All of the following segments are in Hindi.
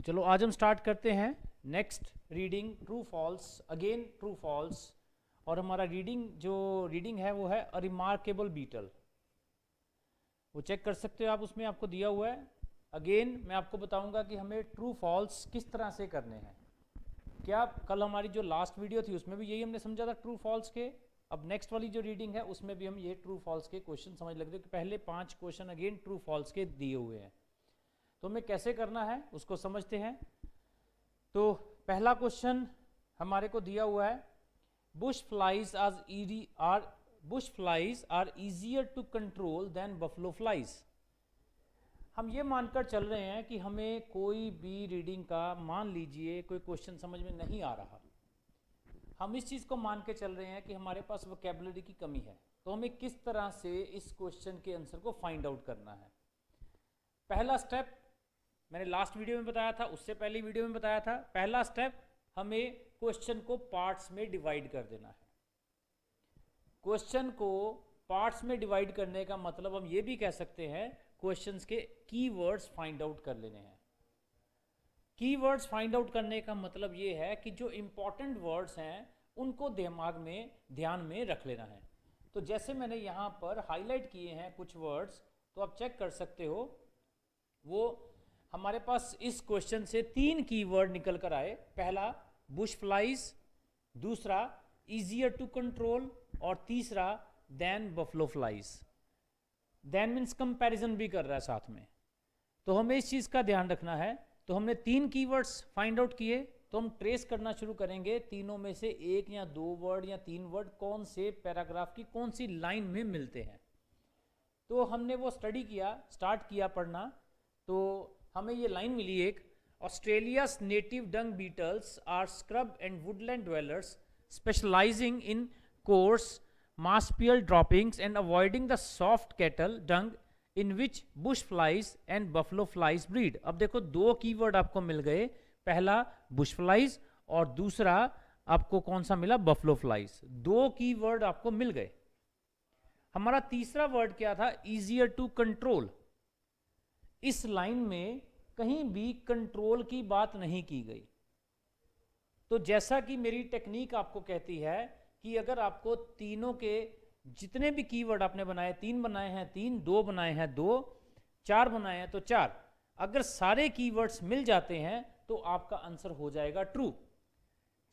चलो आज हम स्टार्ट करते हैं next reading true false, again true false. और हमारा रीडिंग है वो है अ रिमार्केबल बीटल। वो चेक कर सकते हो आप, उसमें आपको दिया हुआ है। अगेन मैं आपको बताऊंगा कि हमें ट्रू फॉल्स किस तरह से करने हैं। क्या कल हमारी जो लास्ट वीडियो थी उसमें भी यही हमने समझा था ट्रू फॉल्स के। अब नेक्स्ट वाली जो रीडिंग है उसमें भी हम ये ट्रू फॉल्स के क्वेश्चन समझ लगते हैं कि पहले 5 क्वेश्चन अगेन ट्रू फॉल्स के दिए हुए हैं। तो हमें कैसे करना है उसको समझते हैं। तो पहला क्वेश्चन हमारे को दिया हुआ है, bush flies are easier to control than buffalo flies. हम ये मानकर चल रहे हैं कि हमें कोई भी रीडिंग का, मान लीजिए कोई क्वेश्चन समझ में नहीं आ रहा, हम इस चीज़ को मान के चल रहे हैं कि हमारे पास वोकैबुलरी की कमी है, तो हमें किस तरह से इस क्वेश्चन के आंसर को फाइंड आउट करना है। पहला स्टेप मैंने लास्ट वीडियो में बताया था, उससे पहली वीडियो में बताया था। पहला स्टेप, हमें क्वेश्चन को पार्ट्स में डिवाइड कर देना है। क्वेश्चन को पार्ट्स में डिवाइड करने का मतलब हम ये भी कह सकते हैं क्वेश्चंस के कीवर्ड्स फाइंड आउट कर लेने हैं। कीवर्ड्स फाइंड आउट करने का मतलब ये है कि जो इंपॉर्टेंट वर्ड्स हैं उनको दिमाग में, ध्यान में रख लेना है। तो जैसे मैंने यहाँ पर हाईलाइट किए हैं कुछ वर्ड्स, तो आप चेक कर सकते हो। वो हमारे पास इस क्वेश्चन से 3 कीवर्ड निकल कर आए। पहला बुश फ्लाइज, दूसरा इजियर टू कंट्रोल, और तीसरा than buffalo flies. Than means comparison भी कर रहा है साथ में, तो हमें इस चीज़ का ध्यान रखना है। तो हमने 3 कीवर्ड्स फाइंड आउट किए, तो हम ट्रेस करना शुरू करेंगे तीनों में से 1 या 2 वर्ड या 3 वर्ड कौन से पैराग्राफ की कौन सी लाइन में मिलते हैं। तो हमने वो स्टडी किया, स्टार्ट किया पढ़ना। तो हमें ये लाइन मिली एक, Australia's native dung beetles are scrub and woodland dwellers specialising in coarse marsupial droppings and avoiding the soft cattle dung in which bush flies and buffalo flies breed। अब देखो 2 कीवर्ड आपको मिल गए, पहला bush flies और दूसरा आपको कौन सा मिला, buffalo flies। 2 कीवर्ड आपको मिल गए। हमारा तीसरा वर्ड क्या था, easier to control। इस लाइन में कहीं भी कंट्रोल की बात नहीं की गई। तो जैसा कि मेरी टेक्निक आपको कहती है कि अगर आपको तीनों के जितने भी कीवर्ड आपने बनाए, 3 बनाए हैं 3, 2 बनाए हैं 2, 4 बनाए हैं तो 4, अगर सारे कीवर्ड्स मिल जाते हैं तो आपका आंसर हो जाएगा ट्रू।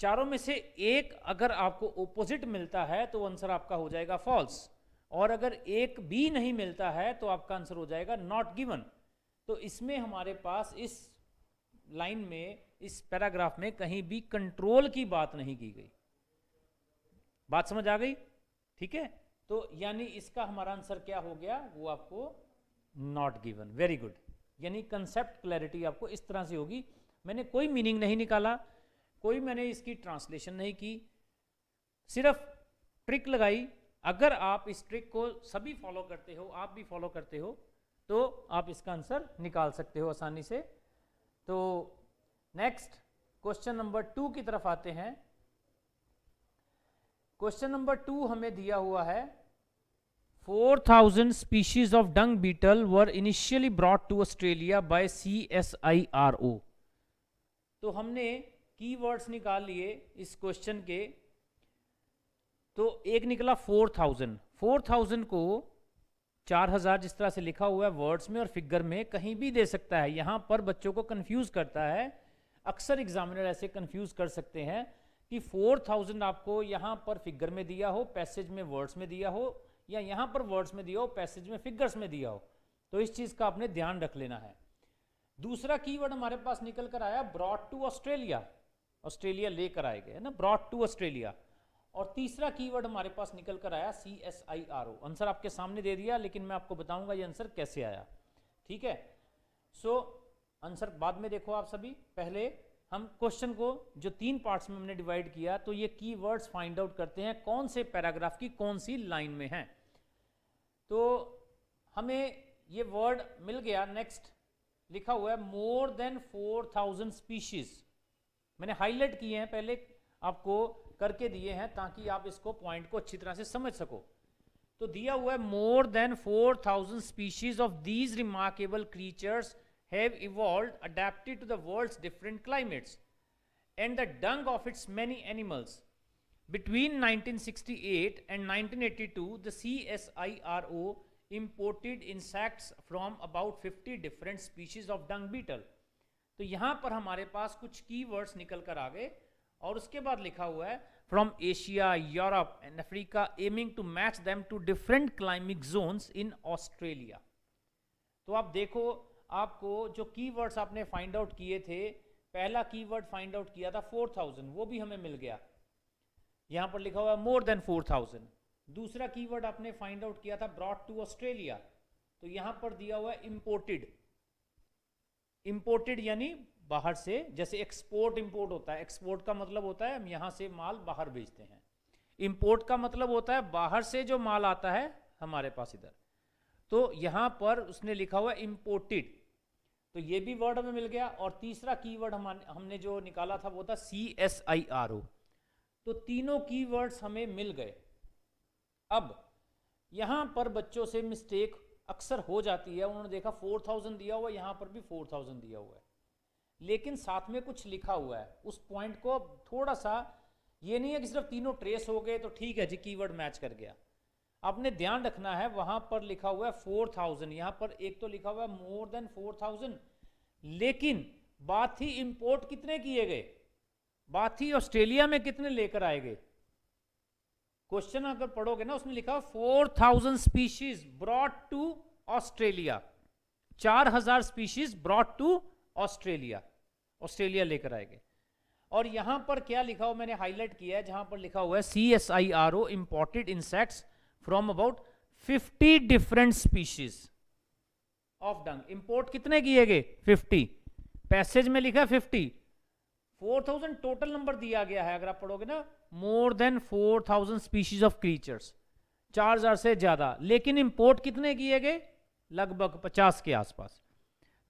चारों में से एक अगर आपको ओपोजिट मिलता है तो आंसर आपका हो जाएगा फॉल्स, और अगर एक भी नहीं मिलता है तो आपका आंसर हो जाएगा नॉट गिवन। तो इसमें हमारे पास इस लाइन में, इस पैराग्राफ में कहीं भी कंट्रोल की बात नहीं की गई। बात समझ आ गई? ठीक है, तो यानी इसका हमारा आंसर क्या हो गया, वो आपको नॉट गिवन। Very good. यानी कंसेप्ट क्लैरिटी आपको इस तरह से होगी। मैंने कोई मीनिंग नहीं निकाला, कोई मैंने इसकी ट्रांसलेशन नहीं की, सिर्फ ट्रिक लगाई। अगर आप इस ट्रिक को सभी फॉलो करते हो, आप भी फॉलो करते हो, तो आप इसका आंसर निकाल सकते हो आसानी से। तो नेक्स्ट क्वेश्चन नंबर 2 की तरफ आते हैं। क्वेश्चन नंबर 2 हमें दिया हुआ है, 4000 species of dung beetle were initially brought to Australia by CSIRO। तो हमने कीवर्ड्स निकाल लिए इस क्वेश्चन के। तो एक निकला 4000 को 4000 जिस तरह से लिखा हुआ है वर्ड्स में और फिगर में कहीं भी दे सकता है। यहां पर बच्चों को कंफ्यूज करता है, अक्सर एग्जामिनर ऐसे कंफ्यूज कर सकते हैं कि 4000 आपको यहाँ पर फिगर में दिया हो, पैसेज में वर्ड्स में दिया हो, या यहाँ पर वर्ड्स में दिया हो, पैसेज में फिगर्स में दिया हो। तो इस चीज़ का आपने ध्यान रख लेना है। दूसरा कीवर्ड हमारे पास निकल कर आया ब्रॉट टू ऑस्ट्रेलिया, ऑस्ट्रेलिया लेकर आए गए, है ना, ब्रॉट टू ऑस्ट्रेलिया। और तीसरा कीवर्ड हमारे पास निकल कर आया CSIRO। आंसर आपके सामने दे दिया, लेकिन मैं आपको बताऊंगा ये आंसर कैसे आया। ठीक है, सो आंसर बाद में देखो आप सभी। पहले हम क्वेश्चन को जो 3 पार्ट्स में हमने डिवाइड किया, तो ये कीवर्ड्स फाइंड आउट करते हैं कौन से पैराग्राफ की कौन सी लाइन में है। तो हमें ये वर्ड मिल गया। नेक्स्ट लिखा हुआ है मोर देन 4000 स्पीशीज। मैंने हाईलाइट किए हैं, पहले आपको करके दिए हैं ताकि आप इसको पॉइंट को अच्छी तरह से समझ सको। तो दिया हुआ है more than 4000 species of these remarkable creatures have evolved adapted to the world's different climates and the dung of its many animals. Between 1968 and 1982, the CSIRO imported insects from about 50 different species of dung beetle. तो यहाँ पर हमारे पास कुछ कीवर्ड्स निकल कर आ गए और उसके बाद लिखा हुआ है from Asia, Europe and Africa, aiming to match them to different climatic zones in Australia. तो आप देखो, आपको जो कीवर्ड्स आपने फाइंड आउट किए थे, पहला कीवर्ड फाइंड आउट किया था 4000, वो भी हमें मिल गया, यहां पर लिखा हुआ है मोर देन 4000। दूसरा कीवर्ड आपने फाइंड आउट किया था ब्रॉट टू ऑस्ट्रेलिया, तो यहां पर दिया हुआ है इंपोर्टेड। इंपोर्टेड यानी बाहर से, जैसे एक्सपोर्ट इंपोर्ट होता है, एक्सपोर्ट का मतलब होता है हम यहां से माल बाहर भेजते हैं, इंपोर्ट का मतलब होता है बाहर से जो माल आता है हमारे पास इधर। तो यहां पर उसने लिखा हुआ है इंपोर्टेड, तो ये भी वर्ड हमें मिल गया। और तीसरा कीवर्ड हमने जो निकाला था वो था CSIRO। तो तीनों कीवर्ड्स हमें मिल गए। अब यहां पर बच्चों से मिस्टेक अक्सर हो जाती है, उन्होंने देखा 4000 दिया हुआ है, यहां पर भी 4000 दिया हुआ है, लेकिन साथ में कुछ लिखा हुआ है। उस पॉइंट को थोड़ा सा, ये नहीं है कि सिर्फ तीनों ट्रेस हो गए तो ठीक है जी कीवर्ड मैच कर गया, आपने ध्यान रखना है वहां पर लिखा हुआ है 4000, यहां पर एक तो लिखा हुआ है मोर देन 4000, लेकिन बात ही इंपोर्ट कितने किए गए, बात ही ऑस्ट्रेलिया में कितने लेकर आए गए। क्वेश्चन अगर पढ़ोगे ना, उसमें लिखा हुआ 4000 species brought to Australia, 4000 species brought to Australia, Australia लेकर आएंगे। और यहां पर क्या लिखा हुआ मैंने हाईलाइट किया है, जहां पर लिखा हुआ है CSIRO imported insects from about 50 different species of dung. Import कितने किए गए 50, पैसेज में लिखा 50, 4000 टोटल नंबर दिया गया है। अगर आप पढ़ोगे ना, more than 4000 species of creatures, 4000 से ज्यादा, लेकिन इंपोर्ट कितने किए गए, लगभग 50 के आसपास।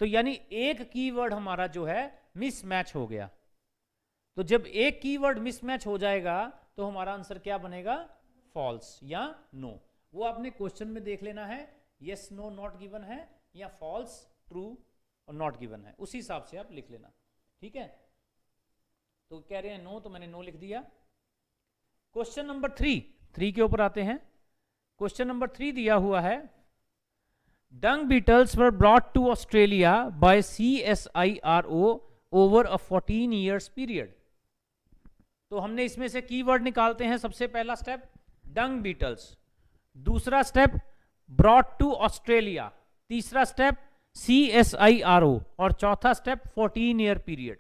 तो यानी एक कीवर्ड हमारा जो है मिसमैच हो गया। तो जब एक कीवर्ड मिसमैच हो जाएगा तो हमारा आंसर क्या बनेगा, फॉल्स या नो। वो आपने क्वेश्चन में देख लेना है, यस नो नॉट गिवन है या फॉल्स ट्रू और नॉट गिवन है, उसी हिसाब से आप लिख लेना, ठीक है। तो कह रहे हैं नो, तो मैंने नो लिख दिया। क्वेश्चन नंबर 3 के ऊपर आते हैं। क्वेश्चन नंबर 3 दिया हुआ है, dung beetles were brought to Australia by CSIRO over a 14 years period। तो हमने इसमें से कीवर्ड निकालते हैं। सबसे पहला स्टेप dung beetles, दूसरा स्टेप brought to Australia, तीसरा स्टेप CSIRO और चौथा स्टेप 14 ईयर पीरियड।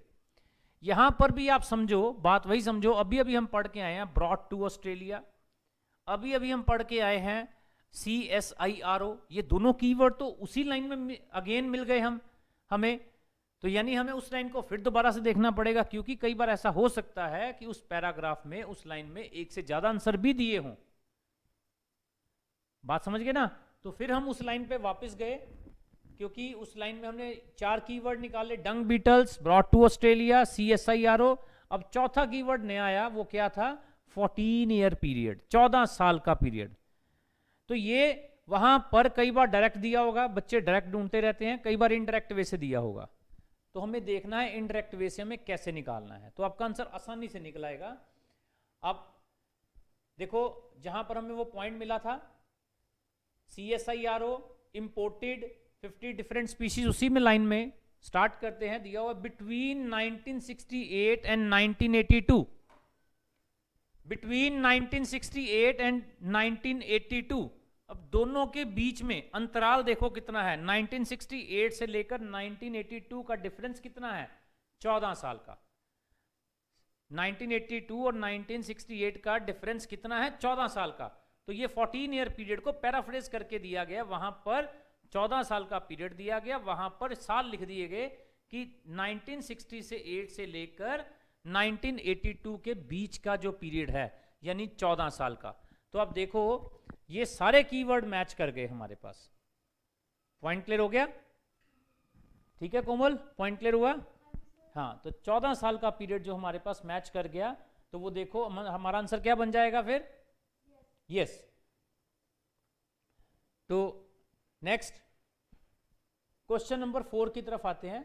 यहां पर भी आप समझो, बात वही समझो, अभी अभी हम पढ़ के आए हैं brought to Australia, अभी अभी हम पढ़ के आए हैं CSIRO, ये दोनों कीवर्ड तो उसी लाइन में अगेन मिल गए हमें। तो यानी हमें उस लाइन को फिर दोबारा से देखना पड़ेगा, क्योंकि कई बार ऐसा हो सकता है कि उस पैराग्राफ में, उस लाइन में एक से ज्यादा आंसर भी दिए हों। बात समझ गए ना। तो फिर हम उस लाइन पे वापस गए, क्योंकि उस लाइन में हमने 4 कीवर्ड निकाले, dung beetles, brought to Australia, CSIRO। अब चौथा कीवर्ड नया आया, वो क्या था, 14 ईयर पीरियड, 14 साल का पीरियड। तो ये वहां पर कई बार डायरेक्ट दिया होगा, बच्चे डायरेक्ट ढूंढते रहते हैं, कई बार इनडायरेक्ट वे से दिया होगा। तो हमें देखना है इनडायरेक्ट वे से हमें कैसे निकालना है, तो आपका आंसर आसानी से निकल आएगा। अब देखो, जहां पर हमें वो पॉइंट मिला था CSIRO इंपोर्टेड 50 डिफरेंट स्पीशीज, उसी में लाइन में स्टार्ट करते हैं। दिया हुआ बिटवीन 1968 एंड 1982, बिटवीन 1968 एंड 1982। अब दोनों के बीच में अंतराल देखो कितना है, 1968 से लेकर 1982 का डिफरेंस कितना है, 14 साल का। 1982 और 1968 का डिफरेंस कितना है, 14 साल का। तो ये 14 ईयर पीरियड को पैराफ्रेज करके दिया गया, वहां पर 14 साल का पीरियड दिया गया, वहां पर साल लिख दिए गए कि 1968 से लेकर 1982 के बीच का जो पीरियड है, यानी 14 साल का। तो अब देखो, ये सारे कीवर्ड मैच कर गए हमारे पास। पॉइंट क्लियर हो गया, ठीक है कोमल, पॉइंट क्लियर हुआ। हाँ, तो 14 साल का पीरियड जो हमारे पास मैच कर गया, तो वो देखो हमारा आंसर क्या बन जाएगा फिर, यस। तो नेक्स्ट क्वेश्चन नंबर 4 की तरफ आते हैं।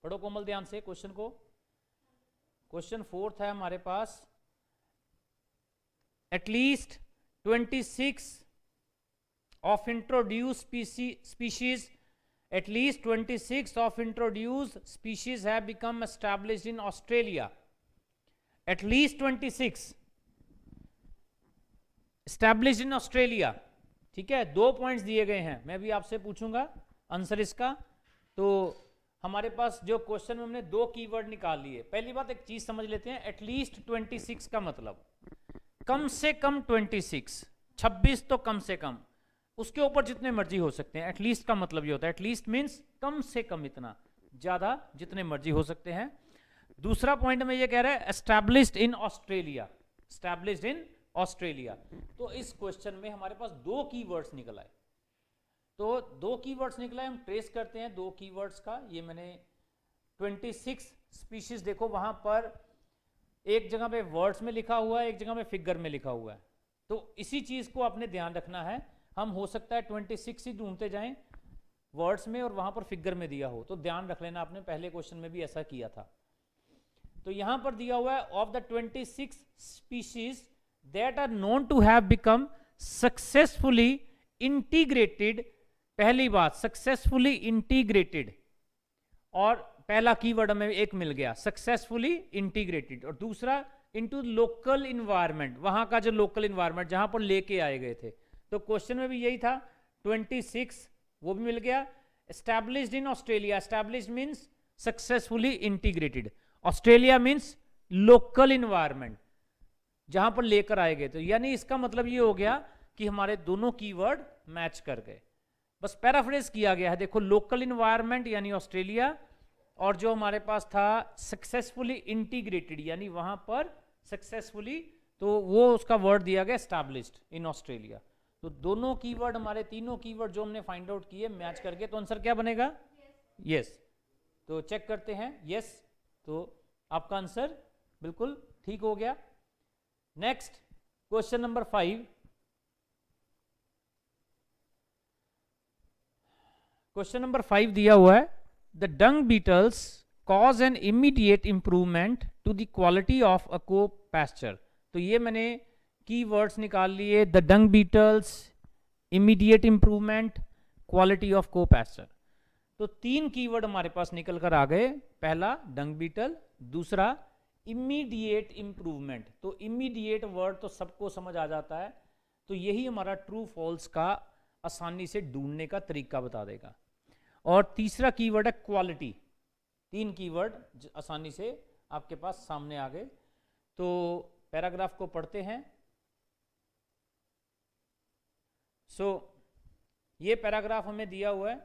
पढ़ो कोमल ध्यान से क्वेश्चन को। क्वेश्चन 4 है हमारे पास, at least 26 of introduced species at least 26 of introduced species have become established in Australia. At least 26 established in Australia. ठीक है, 2 पॉइंट्स दिए गए हैं, मैं भी आपसे पूछूंगा आंसर इसका। तो हमारे पास जो क्वेश्चन में हमने 2 कीवर्ड निकाल लिए। पहली बात एक चीज समझ लेते हैं, एटलीस्ट 26 का मतलब कम से कम 26 तो कम से कम, उसके ऊपर जितने मर्जी हो सकते हैं। एटलीस्ट का मतलब ये होता है, एटलीस्ट मीन्स कम से कम इतना, ज्यादा जितने मर्जी हो सकते हैं। दूसरा पॉइंट में ये कह रहा है established in Australia, established in Australia. तो इस क्वेश्चन में हमारे पास 2 कीवर्ड्स निकल आए। तो 2 कीवर्ड्स निकला है, हम ट्रेस करते हैं 2 कीवर्ड्स का। ये मैंने 26 स्पीशीज, देखो वहां पर एक जगह पे वर्ड्स में लिखा हुआ है, एक जगह में फिगर में लिखा हुआ है। तो इसी चीज को आपने ध्यान रखना है। हम हो सकता है 26 ही ढूंढते जाएं वर्ड्स में और वहां पर फिगर में दिया हो, तो ध्यान रख लेना, आपने पहले क्वेश्चन में भी ऐसा किया था। तो यहां पर दिया हुआ है of the 26 species that are known to have become successfully integrated. पहली बात सक्सेसफुली इंटीग्रेटेड, और पहला कीवर्ड हमें एक मिल गया सक्सेसफुली इंटीग्रेटेड, और दूसरा इनटू लोकल इन्वायरमेंट, वहां का जो लोकल इन्वायरमेंट जहां पर लेके आए गए थे। तो क्वेश्चन में भी यही था, 26 वो भी मिल गया। Established in Australia, established means successfully integrated, Australia means local environment जहां पर लेकर आए गए। तो यानी इसका मतलब ये हो गया कि हमारे दोनों कीवर्ड मैच कर गए, बस पैराफ्रेज किया गया है। देखो लोकल इन्वायरमेंट यानी ऑस्ट्रेलिया, और जो हमारे पास था सक्सेसफुली इंटीग्रेटेड यानी वहां पर सक्सेसफुली, तो वो उसका वर्ड दिया गया एस्टैब्लिश्ड इन ऑस्ट्रेलिया। तो दोनों कीवर्ड, हमारे तीनों कीवर्ड जो हमने फाइंड आउट किए मैच करके, तो आंसर क्या बनेगा? यस। तो चेक करते हैं, यस, तो आपका आंसर बिल्कुल ठीक हो गया। Next question number 5। Question number 5 दिया हुआ है, the dung beetles cause an immediate improvement to the quality of a cow pasture. तो ये मैंने कीवर्ड्स निकाल लिए, the dung beetles, immediate improvement, quality of cow pasture. तो 3 कीवर्ड हमारे पास निकल कर आ गए। पहला डंग बीटल, दूसरा इमीडिएट इंप्रूवमेंट। तो इमीडिएट वर्ड तो सबको समझ आ जाता है, तो यही हमारा ट्रू फॉल्स का आसानी से ढूंढने का तरीका बता देगा। और तीसरा कीवर्ड है क्वालिटी। 3 कीवर्ड आसानी से आपके पास सामने आ गए। तो पैराग्राफ को पढ़ते हैं। ये पैराग्राफ हमें दिया हुआ है।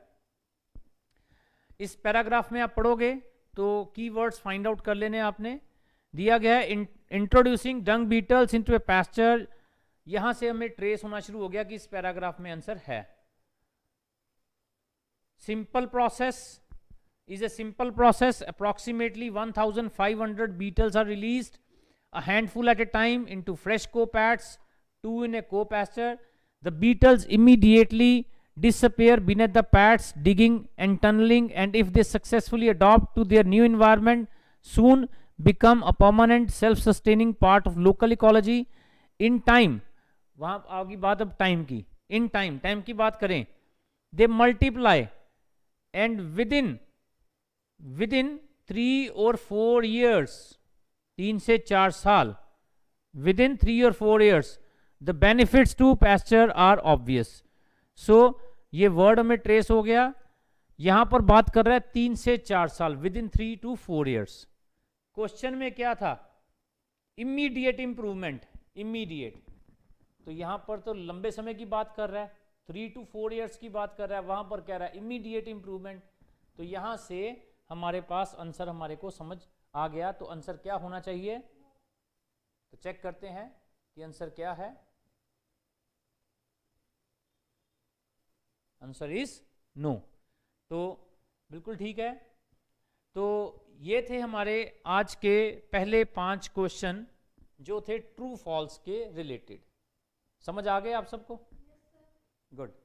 इस पैराग्राफ में आप पढ़ोगे तो कीवर्ड्स फाइंड आउट कर लेने आपने। दिया गया है इंट्रोड्यूसिंग डंग बीटल्स इनटू ए पैस्चर। यहां से हमें ट्रेस होना शुरू हो गया कि इस पैराग्राफ में आंसर है। Simple process is a simple process. Approximately 1,500 beetles are released, a handful at a time, into fresh co-pats, 2 in a co-pasture. The beetles immediately disappear beneath the pats, digging and tunneling, and if they successfully adopt to their new environment, soon become a permanent self-sustaining part of local ecology. In time, वहां आगे बात अब टाइम की, in time की बात करें, they multiply and within 3 or 4 years, 3 से 4 साल, within 3 or 4 years, the benefits to pasture are obvious. So ये वर्ड हमें ट्रेस हो गया। यहां पर बात कर रहा है 3 से 4 साल, within 3 to 4 years। क्वेश्चन में क्या था? Immediate improvement, immediate. तो यहां पर तो लंबे समय की बात कर रहा है, 3 to 4 years की बात कर रहा है, वहां पर कह रहा है इमीडिएट इंप्रूवमेंट। तो यहां से हमारे पास आंसर हमारे को समझ आ गया। तो आंसर क्या होना चाहिए? तो चेक करते हैं कि आंसर क्या है। Answer is no. तो बिल्कुल ठीक है। तो ये थे हमारे आज के पहले 5 क्वेश्चन जो थे ट्रू फॉल्स के रिलेटेड। समझ आ गए आप सबको? गुड।